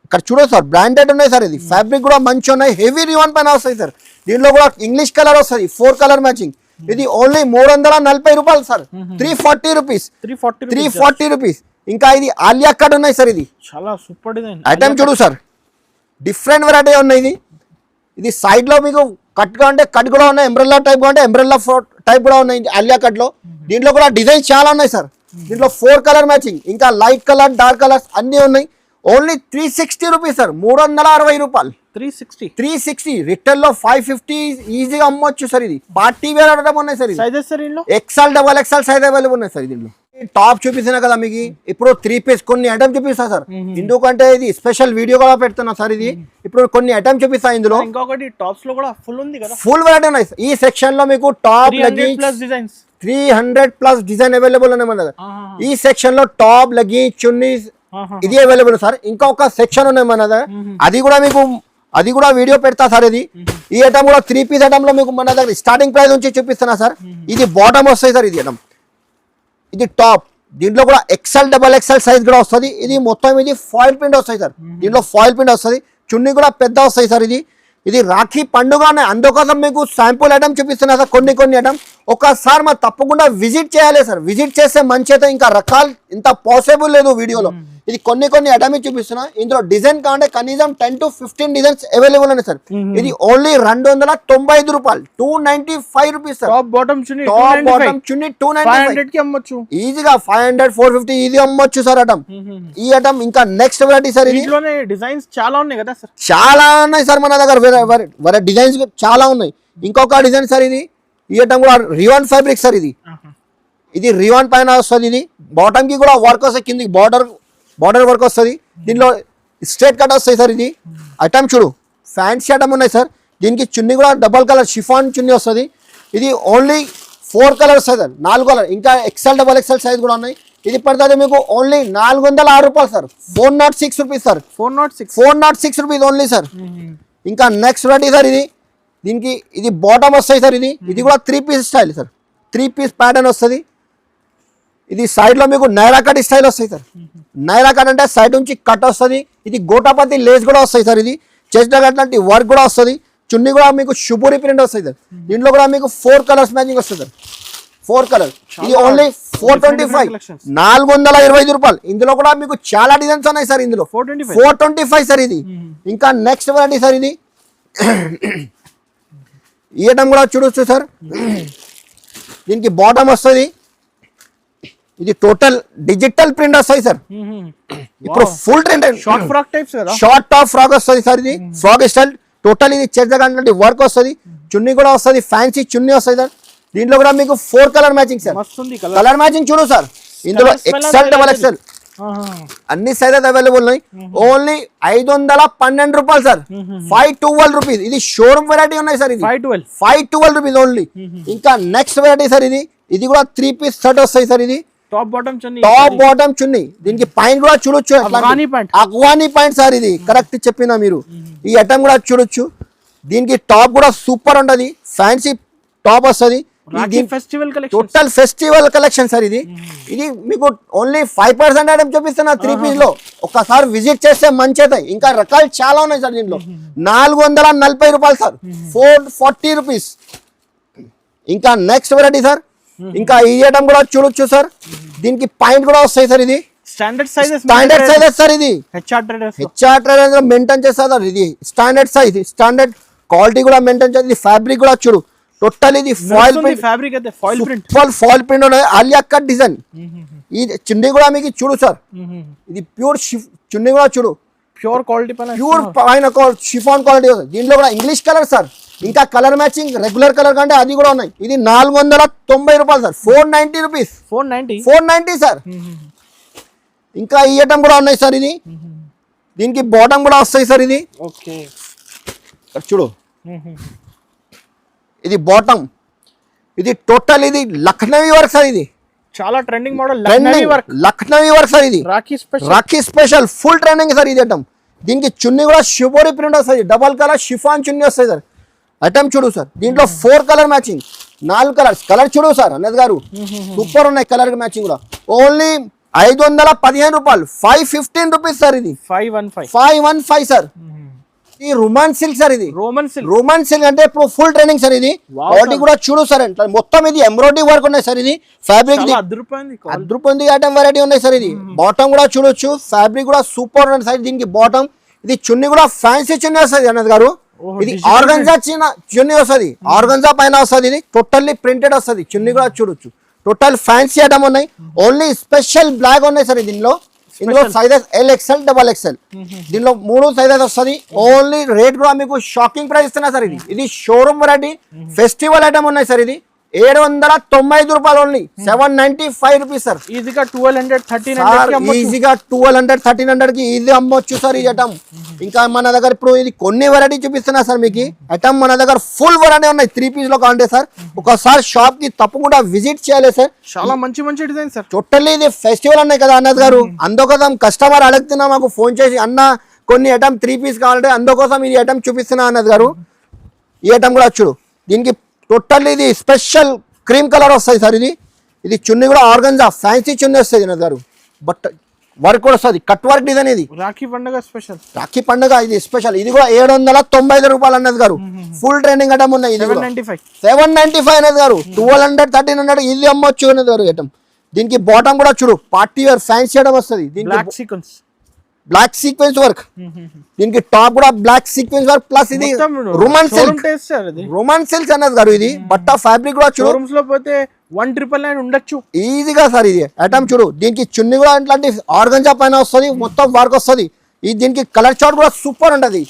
ఇక్కడ చూడండి సార్ బ్రాండెడ్ ఉన్నాయి సార్ ఇది ఫ్యాబ్రిక్ కూడా మంచి ఉన్నాయి హెవీ రివన్ పైన వస్తాయి సార్ దీంట్లో కూడా ఇంగ్లీష్ కలర్ వస్తుంది 4 కలర్ మ్యాచింగ్ ఇది ఓన్లీ 340 రూపాయలు సార్ 340 రూపీస్ 340 రూపీస్ ఇంకా ఇది ఆలియా కట్ ఉన్నాయి సార్ ఇది చాలా సూపర్ డిజైన్ ఐటమ్ చూడు సార్ డిఫరెంట్ వెరైటీ ఉన్నాయి ఇది సైడ్ లో మీకు కట్ గా ఉంటే కట్ కూడా ఉన్నాయి ఎంబ్రెల్లా టైప్ గా ఉంటే ఎంబ్రెల్లా టైప్ కూడా ఉన్నాయి ఆలియా కట్ లో దీంట్లో కూడా డిజైన్స్ చాలా ఉన్నాయి సార్ దీంట్లో 4 కలర్ మ్యాచింగ్ ఇంకా లైట్ కలర్ డార్క్ కలర్స్ అన్ని ఉన్నాయి ఓన్లీ 360 రూపీస్ సార్ 360 రూపాయలు 360 రిటైల్ లో 550 ఈజీగా అమ్మొచ్చు సార్ ఇది పార్టీ వేర్ ఐటమ్ ఉన్నాయి sir XL XXL size available ఉన్నాయి సార్ దీంట్లో టాప్ చూపిస్తున్నా కదా మీకు ఇప్పుడు 3 పీస్ కొన్ని ఐటమ్ చూపిస్తా సార్ ఎందుకంటే ఇది స్పెషల్ వీడియో కూడా పెడుతున్నా సార్ ఇది ఇప్పుడు కొన్ని ఐటమ్ చూపిస్తా ఇందులో ఇంకొకటి టాప్స్ లో కూడా ఫుల్ ఉంది కదా ఫుల్ వెరైటీ ఉన్నాయి ఈ సెక్షన్ లో మీకు టాప్ లెగ్గింగ్స్ 300+ డిజైన్ అవైలబుల్ ఉన్నాయి మన దగ్గర ఈ సెక్షన్ లో టాప్ లెగ్గింగ్స్ చున్నీస్ ఇది అవైలబుల్ సార్ ఇంకొక సెక్షన్ ఉన్నాయి మన దగ్గర అది కూడా వీడియో పెడతా సార్ ఇది ఈ ఐటమ్ కూడా 3 పీస్ ఐటమ్ లో మీకు మన దగ్గర స్టార్టింగ్ ప్రైస్ నుంచి చూపిస్తున్నా సార్ ఇది బాటమ్ వస్తాయి సార్ ఇది ఐటమ్ ఇది టాప్ దీంట్లో కూడా XL XXL సైజ్ కూడా వస్తుంది ఇది మొత్తం ఇది ఫాయిల్ ప్రింట్ వస్తాయి సార్ దీంట్లో ఫాయిల్ ప్రింట్ వస్తుంది చున్నీ కూడా పెద్ద వస్తాయి సార్ ఇది రాఖీ పండుగ అందుకోసం మీకు శాంపుల్ ఐటమ్ చూపిస్తున్నా సార్ కొన్ని ఐటమ్ ఒకసారి మా తప్పకుండా విజిట్ చేయాలి సార్ విజిట్ చేస్తే మంచి అయితే ఇంకా రకాలు ఇంత పాసిబుల్ లేదు వీడియోలో ఇది కొన్ని ఐటమ్ చూపిస్తున్నా ఇందులో డిజైన్ కావాలంటే కనీసం 10 to 15 డిజైన్స్ అవైలబుల్ ఉన్నాయి సార్ ఇది ఓన్లీ 295 రూపాయలు 295 రూపీస్ సార్ టాప్ బాటమ్ చున్నీ 295 కి అమ్మొచ్చు ఈజీగా 500 450 ఈజీ అమ్మొచ్చు సార్ ఐటమ్ ఈ ఐటమ్ ఇంకా నెక్స్ట్ వెరైటీ సార్ దీంట్లోనే డిజైన్స్ చాలా ఉన్నాయి కదా సార్ చాలా ఉన్నాయి సార్ మన దగ్గర డిజైన్స్ చాలా ఉన్నాయి ఇంకొక డిజైన్ సార్ ఇది ఈ ఐటమ్ కూడా రివాన్ ఫ్యాబ్రిక్ సార్ ఇది రివాన్ పైన వస్తుంది ఇది బాటమ్ కి కూడా వర్క్ వస్తుంది కిందికి బార్డర్ వర్క్ వస్తుంది దీనిలో స్ట్రేట్ కట్ వస్తాయి సార్ ఇది ఐటమ్ చూడు ఫ్యాన్సీ ఐటమ్ ఉన్నాయి సార్ దీనికి చున్నీ కూడా డబల్ కలర్ షిఫాన్ చున్నీ వస్తుంది ఇది ఓన్లీ 4 కలర్ వస్తాయి సార్ 4 కలర్ ఇంకా XL XXL సైజ్ కూడా ఉన్నాయి ఇది పడుతుంది మీకు ఓన్లీ 406 రూపాయలు sir 406 rupees sir 406 rupees only sir ఇంకా నెక్స్ట్ వెరైటీ సార్ దీనికి ఇది బాటమ్ వస్తాయి సార్ ఇది కూడా 3 piece style sir 3 piece pattern వస్తుంది ఇది సైడ్ లో మీకు నైరా కట్ స్టైల్ వస్తాయి సార్ నైరా కట్ అంటే సైడ్ నుంచి కట్ వస్తుంది ఇది గోటాపతి లేస్ కూడా వస్తాయి సార్ ఇది చెస్ట్ అట్లాంటి వర్క్ కూడా వస్తుంది చున్నీ కూడా మీకు షుబూరి ప్రింట్ వస్తాయి సార్ దీంట్లో కూడా మీకు 4 కలర్స్ మ్యాచింగ్ వస్తుంది సార్ 4 కలర్ ఇది ఓన్లీ 425 425 రూపాయలు ఇందులో కూడా మీకు చాలా డిజైన్స్ ఉన్నాయి సార్ ఇందులో 425 సార్ ఇది ఇంకా నెక్స్ట్ వెరైటీ సార్ ఈ ఐటమ్ కూడా చూడొచ్చు సార్ దీనికి బాటమ్ వస్తుంది ఇది టోటల్ డిజిటల్ ప్రింట్ వస్తాయి సార్ ఇప్పుడు full trend short frock types కదా షార్ట్ టాప్ ఫ్రాక్ వస్తుంది సార్ ఇది ఫ్రాక్ స్టైల్ టోటల్ ఇది చెడ్డ వర్క్ వస్తుంది చున్నీ కూడా వస్తుంది ఫ్యాన్సీ చున్నీ వస్తుంది సార్ దీంట్లో కూడా మీకు 4 colour matching sir colour matching చూడు సార్ ఇందులో XL XXL అన్ని సైజెస్ అవైలబుల్ ఉన్నాయి ఓన్లీ 512 రూపాయలు సార్ 512 రూపీస్ ఇది షోరూమ్ వెరైటీ ఉన్నాయి సార్ ఇది 512 రూపీస్ ఓన్లీ ఇంకా నెక్స్ట్ వెరైటీ సార్ ఇది కూడా 3 పీస్ సెట్ వస్తాయి సార్ ఇది టాప్ బాటమ్ చున్నీ దీనికి పైన కూడా చూడొచ్చు అగ్వానీ పాయింట్ సార్ ఇది కరెక్ట్ చెప్పినా మీరు ఈ ఐటమ్ కూడా చూడొచ్చు దీనికి టాప్ కూడా సూపర్ ఉంటది ఫ్యాన్సీ టాప్ వస్తుంది Rakhi festival collection. Total festival collection sir ఇది. ఇది మీకు ఓన్లీ 5% ఐటమ్ చూపిస్తున్నా 3 పీస్ లో. ఒకసారి విజిట్ చేస్తే మంచి అవుతాయి. ఇంకా రకాలు చాలా ఉన్నాయి సార్ దీంట్లో. 440 రూపాయలు సార్, 440 రూపీస్. ఇంకా నెక్స్ట్ వెరైటీ సార్, ఇంకా ఈ ఐటమ్ కూడా చూడొచ్చు సార్. దీనికి పాయింట్ కూడా వస్తాయి సార్. ఇది స్టాండర్డ్ సైజెస్ సార్. ఇది హెచ్ఆర్ ట్రేడర్స్ మెయింటైన్ చేస్తారు సార్. ఇది స్టాండర్డ్ సైజ్, స్టాండర్డ్ క్వాలిటీ కూడా మెయింటైన్ చేస్తుంది. ఫ్యాబ్రిక్ కూడా చూడు, టోటల్ ఇది ఫాయిల్ ప్రింట్ ఫ్యాబ్రిక్ అయితే ఫాయిల్ ప్రింట్, ఫాయిల్ ప్రింట్ ఉన్నది. Alia cut design. ఈ చున్నీ కూడా మీకు చూడు సార్, ఇది ప్యూర్ చున్నీ కూడా చూడు, ప్యూర్ క్వాలిటీ పైన, ప్యూర్ పైన షిఫాన్ క్వాలిటీ. దీంట్లో కూడా ఇంగ్లీష్ కలర్ సార్. ఇంకా కలర్ మ్యాచింగ్ రెగ్యులర్ కలర్ కంటే అది కూడా ఉన్నాయి. ఇది 490 రూపాయలు సార్, 490 రూపీస్, 490 సార్. ఇంకా ఈ ఐటమ్ కూడా ఉన్నాయి సార్. ఇది దీనికి బాటమ్ కూడా వస్తాయి సార్. ఇది ఓకే చూడు, ఇది బాటమ్. ఇది టోటల్ ఇది లక్నవీ వర్క్ సార్. ఇది చాలా trending model, Lucknowi work sir. ఇది Rakhi special full trending sir. ఇది ఐటమ్. దీనికి చున్నీ కూడా షిబోరి ప్రింట్ వస్తుంది, డబల్ కలర్ షిఫాన్ చున్నీ వస్తాయి సార్. ఐటమ్ చూడు సార్, దీంట్లో 4 కలర్ మ్యాచింగ్, 4 కలర్స్. కలర్ చూడు సార్ అన్నది గారు, సూపర్ ఉన్నాయి కలర్ మ్యాచింగ్ కూడా. ఓన్లీ 515 రూపాయలు, 515 రూపీస్ సార్. ఇది 515 సార్. ఈ రోమన్ సిల్క్ సార్. ఇది రోమన్ సిల్క్ అంటే ఇప్పుడు ఫుల్ ట్రెండింగ్ సార్. ఇది క్వాలిటీ కూడా చూడు సార్. మొత్తం ఇది ఎంబ్రాయిడరీ వర్క్ ఉన్నాయి సార్. ఇది ఫ్యాబ్రిక్ అద్రుపోయింది ఐటమ్ వెరైటీ ఉన్నాయి సార్. ఇది బాటమ్ కూడా చూడొచ్చు, ఫ్యాబ్రిక్ కూడా సూపర్ ఉంది సార్. దీనికి బాటమ్, ఇది చున్నీ కూడా ఫ్యాన్సీ చున్నీ వస్తుంది అన్నది గారు. ఇది ఆర్గంజా చున్నీ వస్తుంది, ఆర్గంజా పైన వస్తుంది. ఇది టోటల్లీ ప్రింటెడ్ వస్తుంది. చున్నీ కూడా చూడొచ్చు, టోటల్ ఫ్యాన్సీ ఐటమ్ ఉన్నాయి. ఓన్లీ స్పెషల్ బ్లాక్ ఉన్నాయి సార్. ఇందులో సైజెస్ LXL, XXL. దీనిలో 3 సైజెస్ వస్తుంది. ఓన్లీ రేట్ కూడా మీకు షాకింగ్ ప్రైస్ ఇస్తున్నా సార్. ఇది షోరూమ్ వెరైటీ ఫెస్టివల్ ఐటమ్ ఉన్నాయి సార్. ఇది 795 రూపాయలు, ఓన్లీ 795 రూపీస్ సార్. ఈజీగా 1200, ఈజీగా 1200, 1300 కి ఈజీ అమ్మొచ్చు సార్ ఈ ఐటమ్. ఇంకా మన దగ్గర ఇప్పుడు ఇది కొన్ని వెరైటీ చూపిస్తున్నా సార్ మీకు. ఐటమ్ మన దగ్గర ఫుల్ వెరైటీ ఉన్నాయి 3 పీస్ లో కావాలంటే సార్. ఒకసారి షాప్ కి తప్పకుండా విజిట్ చేయాలి సార్. చాలా మంచి డిజైన్ సార్. టోటల్లీ ఇది ఫెస్టివల్ ఉన్నాయి కదా అన్నది గారు, అందుకోసం కస్టమర్ అడుగుతున్నా మాకు ఫోన్ చేసి, అన్న కొన్ని ఐటమ్ 3 పీస్ కావాలంటే అందుకోసం ఇది ఐటమ్ చూపిస్తున్నా అన్నది గారు. ఈ ఐటమ్ కూడా చూడు, దీనికి టోటల్ ఇది స్పెషల్ క్రీమ్ కలర్ వస్తుంది సార్. ఇది చున్నీ కూడా ఆర్గంజా ఫ్యాన్సీ చున్నీ వస్తుంది అన్నది గారు. బట్ వర్క్ కూడా వస్తుంది, కట్ వర్క్ డిజైన్. ఇది రాఖీ పండుగ స్పెషల్, రాఖీ పండుగ ఇది స్పెషల్. ఇది కూడా 795 రూపాయలు అన్నది గారు. ఫుల్ ట్రెండింగ్ ఐటమ్ ఉన్నాయి. ఇది 795 అన్నది గారు. 1200, 1300 ఇది అమ్మొచ్చు అన్నది గారు ఐటమ్. దీనికి బాటమ్ కూడా చూడు, పార్టీ వేర్ ఫ్యాన్సీ ఐటమ్ వస్తుంది. Black sequence work. దీనికి టాప్ కూడా బ్లాక్ సీక్వెన్స్ వర్క్ ప్లస్ ఇది రోమన్ సిల్క్ అన్నది గారు. ఇది బట్ట ఫ్యాబ్రిక్ కూడా చూడు, 1999 ఉండొచ్చు ఈజీగా సార్. ఇది ఐటమ్ చూడు, దీనికి చున్నీ కూడా ఇట్లాంటి ఆర్గంజా పైన వస్తుంది, మొత్తం వర్క్ వస్తుంది. ఇది దీనికి కలర్ చార్ట్ కూడా సూపర్ ఉంటది,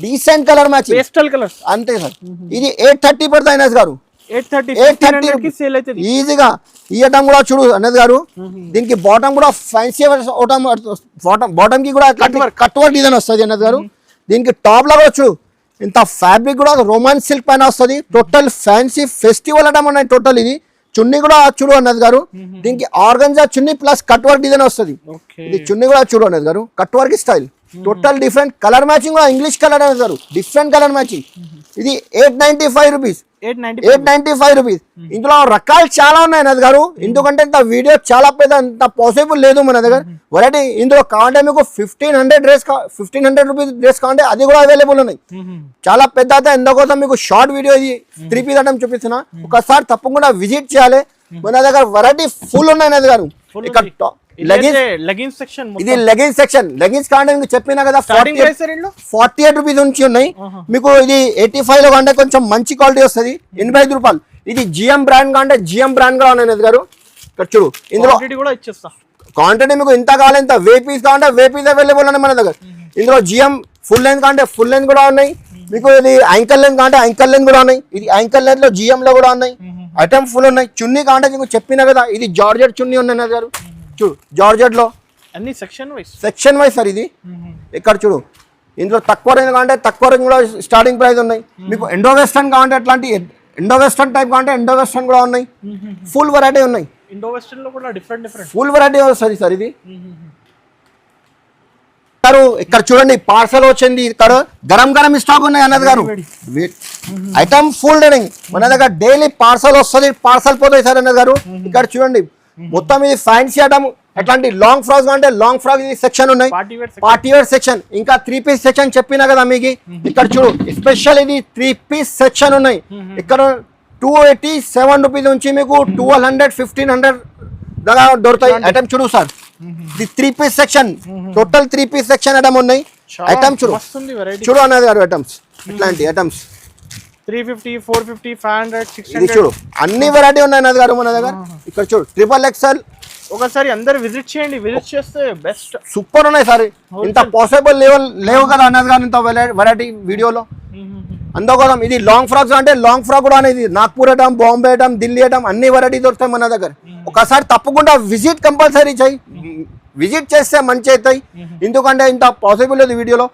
decent colour match, pastel colour అంతే సార్. ఇది 830 పడుతుంది అన్నది గారు, 830 ఈజీగా. ఈ ఐటమ్ కూడా చూడు అన్నది గారు. దీనికి బాటమ్ కూడా ఫ్యాన్సీ బాటమ్ కి కూడా కట్ వర్క్ డిజైన్ వస్తుంది అన్నది గారు. దీనికి టాప్ లో కూడా చూడు, ఇంత ఫ్యాబ్రిక్ కూడా రోమన్ సిల్క్ పైన వస్తుంది. టోటల్ ఫ్యాన్సీ ఫెస్టివల్ ఐటమ్ ఉన్నాయి టోటల్. ఇది చున్నీ కూడా చూడు అన్నది గారు. దీనికి ఆర్గంజా చున్నీ ప్లస్ కట్ వర్క్ డిజైన్ వస్తుంది. ఇది చున్నీ కూడా చూడు అన్నది గారు, cut work style. Total different colour matching కూడా ఇంగ్లీష్ కలర్ అనేది గారు, డిఫరెంట్ కలర్ మ్యాచింగ్. ఇది 895 రూపీస్, 895 రూపీస్. ఇందులో రకాలు చాలా ఉన్నాయి అన్నది గారు. ఎందుకంటే ఇంత వీడియో చాలా పెద్ద, ఇంత పాసిబుల్ లేదు మన దగ్గర వెరైటీ. ఇందులో కావాలంటే మీకు 1500 రూపీస్ డ్రెస్ కావాలంటే అది కూడా అవైలబుల్ ఉన్నాయి. చాలా పెద్ద అయితే ఎందుకోసం మీకు షార్ట్ వీడియో ఇది 3 పీస్ ఐటమ్ చూపిస్తున్నా. ఒకసారి తప్పకుండా విజిట్ చేయాలి. మన దగ్గర వెరైటీ ఫుల్ ఉన్నాయి అన్నది గారు. ఇక్కడ లెగిన్స్ సెక్షన్, ఇది లెగిన్స్ సెక్షన్. లెగిన్స్ కావాలంటే మీకు చెప్పినా కదా 48 రూపీస్ నుంచి ఉన్నాయి మీకు. ఇది 85 లో కావాలంటే కొంచెం మంచి క్వాలిటీ వస్తుంది, 85 రూపాయలు. ఇది GM బ్రాండ్ కావాలంటే GM బ్రాండ్ గా ఉన్నాయి గారు. ఇక్కడ చూడు, ఇందులో క్వాంటిటీ మీకు ఇంత కావాలి, ఇంత వేపీస్ కావాలంటే వేపీస్ అవైలబుల్ ఉన్నాయి మన దగ్గర. ఇందులో GM ఫుల్ లెంత్ కావాలంటే ఫుల్ లెంత్ కూడా ఉన్నాయి మీకు. ఇది యాంకల్ లెంత్ కావాలంటే యాంకల్ లెంత్ కూడా ఉన్నాయి. ఇది యాంకల్ లెంత్ లో GM లో కూడా ఉన్నాయి. ఐటమ్ ఫుల్ ఉన్నాయి. చున్నీ కావాలంటే మీకు చెప్పినా కదా, ఇది జార్జెట్ చున్నీ ఉన్నాయి గారు. చూడు జార్జెట్ లో అన్ని సెక్షన్ వైస్ సార్. ఇది ఇక్కడ చూడు, ఇందులో తక్కువ రేంజ్ కావాలంటే తక్కువ రేంజ్ కూడా స్టార్టింగ్ ప్రైస్ ఉన్నాయి మీకు. ఎండో వెస్టర్న్ కావాలంటే అట్లాంటి ఎండో వెస్టర్న్ టైప్ కావాలంటే ఎండో వెస్టర్న్ కూడా ఉన్నాయి. ఫుల్ వెరైటీ ఉన్నాయి. ఇండో వెస్టర్న్ లో కూడా డిఫరెంట్ ఫుల్ వెరైటీ వస్తుంది సార్. ఇది ఇక్కడ చూడండి పార్సల్ వచ్చింది, ఇక్కడ గరం గరం స్టాక్ ఉన్నాయి అన్నది గారు. ఐటమ్ ఫుల్ రన్నింగ్ మన దగ్గర డైలీ పార్సల్ వస్తుంది, పార్సల్ పోతాయి సార్ అన్నది గారు. ఇక్కడ చూడండి మొత్తం ఇది ఫ్యాన్సీ ఐటమ్. ఎట్లాంటి లాంగ్ ఫ్రాక్స్ అంటే లాంగ్ ఫ్రాక్ ఇది సెక్షన్ ఉన్నాయి, పార్టీ వేర్ సెక్షన్, ఇంకా 3 పీస్ సెక్షన్ చెప్పినా కదా మీకు. ఇక్కడ చూడు స్పెషల్ ఇది 3 పీస్ సెక్షన్ ఉన్నాయి. ఇక్కడ 287 రూపీస్ నుంచి మీకు 1200 1500 దాకా దొరుకుతాయి ఐటమ్. చూడు సార్ ఇది 3 piece section, total 3 piece section item ఉన్నాయి. ఐటమ్ చూడు చూడు అన్నది గారు ఐటమ్స్, ఇట్లాంటి ఐటమ్స్ 350 450 500 ఇది 600 చూడు అన్ని వెరైటీ ఉన్నాయి అన్నది గారు మన దగ్గర. ఇక్కడ చూడు XXL ఒకసారి అందరు విజిట్ చేయండి, విజిట్ చేస్తే బెస్ట్ సూపర్ ఉన్నాయి సార్. ఇంత పాసిబుల్ లేవు కదా అన్నది గారు ఇంత వెరైటీ వీడియోలో. అందుకోసం ఇది లాంగ్ ఫ్రాక్స్ అంటే లాంగ్ ఫ్రాక్ కూడా అనేది Nagpur item, Bombay item, Delhi item అన్ని వెరైటీ దొరుకుతాయి మన దగ్గర. ఒకసారి తప్పకుండా విజిట్ కంపల్సరీ చేయి, విజిట్ చేస్తే మంచి అవుతాయి. ఎందుకంటే ఇంత పాసిబుల్ లేదు వీడియోలో.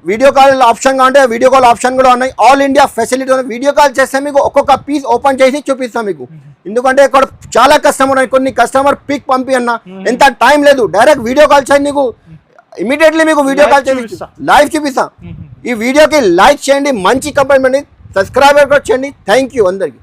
వీడియో కాల్ ఆప్షన్ కావాలంటే వీడియో కాల్ ఆప్షన్ కూడా ఉన్నాయి, ఆల్ ఇండియా ఫెసిలిటీ ఉంది. వీడియో కాల్ చేస్తే మీకు ఒక్కొక్క పీస్ ఓపెన్ చేసి చూపిస్తాం మీకు. ఎందుకంటే ఇక్కడ చాలా కస్టమర్ ఉన్నాయి, కొన్ని కస్టమర్ పిక్ పంపి అన్న ఎంత టైం లేదు, డైరెక్ట్ వీడియో కాల్ చేయండి, నీకు ఇమీడియట్లీ మీకు వీడియో కాల్ చేసి లైవ్ చూపిస్తా. ఈ వీడియోకి లైక్ చేయండి, మంచి కంప్లైంట్ సబ్స్క్రైబర్ కూడా చేయండి. థ్యాంక్ యూ అందరికి.